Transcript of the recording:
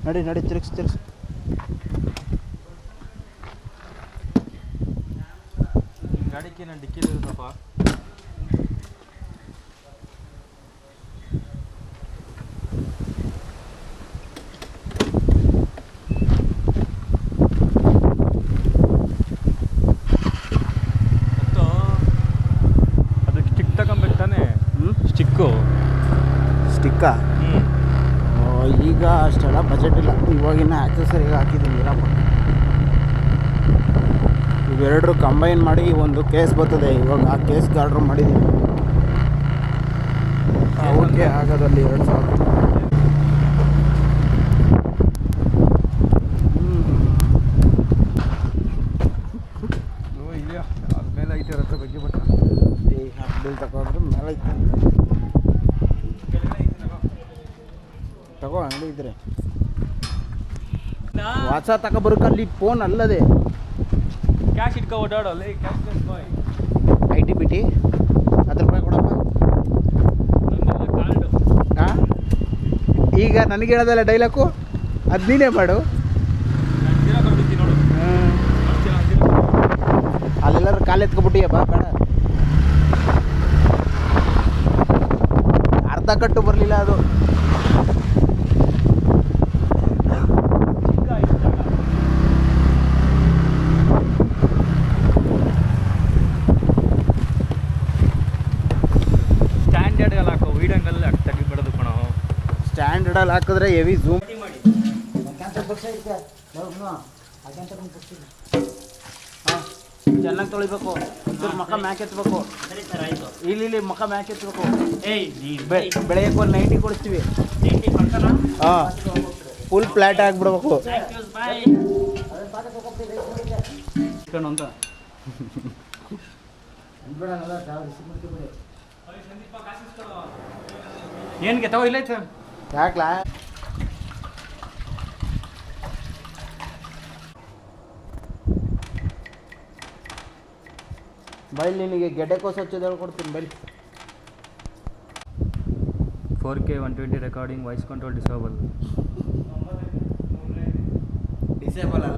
ನಡಿ ನಡಿ ತಿರ್ಗಿಸ್ ಗಾಡಿಗೆ ನಾನು ಡಿಕ್ಕಿಲಿ ಇರುತ್ತಪ್ಪ. ಅದಕ್ಕೆ ಸ್ಟಿಕ್ ತಗೊಂಬೇಕು ತಾನೆ? ಸ್ಟಿಕ್ಕಾ? ಈಗ ಅಷ್ಟೆಲ್ಲ ಬಜೆಟ್ ಇಲ್ಲ. ಇವಾಗಿನ ಆಕ್ಸೆಸರಿಗೆ ಹಾಕಿದ್ದೀನಿ ಇರಪ್ಪ. ಇವೆರಡರು ಕಂಬೈನ್ ಮಾಡಿ ಒಂದು ಕೇಸ್ ಬರ್ತದೆ. ಇವಾಗ ಆ ಕೇಸ್ಗೆ ಆರ್ಡ್ರ್ ಮಾಡಿದ್ದೀನಿ. ಅವ್ರಿಗೆ ಆಗೋದಲ್ಲಿ 2000. ಇದೆಯಾ ಅದ್ರ ಮೇಲೆ ಐತೆ ಇರುತ್ತೆ ಬಗ್ಗೆ ಬಟ್ ಈ ಹಬ್ಬದಲ್ಲಿ ತಗೊಂಡ್ರೆ ಮೇಲೆ ಐತೆ. ತಗೋ ಅಂಗಡಿ ಇದ್ರೆ ವಾಟ್ಸ ತಗೊಬರ್ಕಲ್ಲಿ ಫೋನ್ ಅಲ್ಲದೆ ಕ್ಯಾಶ್ ಇಟ್ಕೊ ಓಡಾಡಲ್ಲ. ಕ್ಯಾಶ್ ಬಾಯ್ IT BT 10 ರೂಪಾಯಿ ಕೊಡಪ್ಪ. ಹಾಂ ಈಗ ನನಗೆ ಹೇಳೋದಲ್ಲ ಡೈಲಾಗು, ಅದು ನೀನೇ ಮಾಡು. ಅಲ್ಲೆಲ್ಲರೂ ಕಾಲು ಎತ್ಕೊಬಿಟ್ಟಿಯಪ್ಪ. ಬೇಡ, ಅರ್ಧ ಕಟ್ಟು ಬರಲಿಲ್ಲ ಅದು. ಸ್ಟ್ಯಾಂಡರ್ಡ್ ಹಾಕೋ ವೀಡಂಗಲ್ಲಿ ತೆಗಿಬಿಡೋದು ಕಣೋ. ಸ್ಟ್ಯಾಂಡರ್ಡಲ್ಲಿ ಹಾಕಿದ್ರೆ ಹೆವಿ ಝೂಮ್. ಹಾಂ ಚೆನ್ನಾಗಿ ತೊಳಿಬೇಕು. ಒಂಚೂರು ಮಖ ಮ್ಯಾಕ್ ಎತ್ತಬೇಕು. ಇಲ್ಲಿ ಮಖ ಮ್ಯಾಕ್ ಎತ್ತಬೇಕು. ಬೆಳಗ್ಗೆ ಒಂದು 90 ಕೊಡ್ತೀವಿ. ಹಾಂ ಫುಲ್ ಫ್ಲ್ಯಾಟ್ ಆಗಿಬಿಡ್ಬೇಕು ಅಂತ. ಏನ್ಗೆ ತಗೋ ಇಲ್ಲ ಯಾಕ್ಲಾ? ಬೈಲ್ ನಿನಗೆ ಗೆಡ್ಡೆಕೋಸ ಹಚ್ಚೋದು ಹೇಳ್ಕೊಡ್ತೀನಿ. ಬೈಲ್ 4K 120 recording voice control disable ಅಲ್ಲ.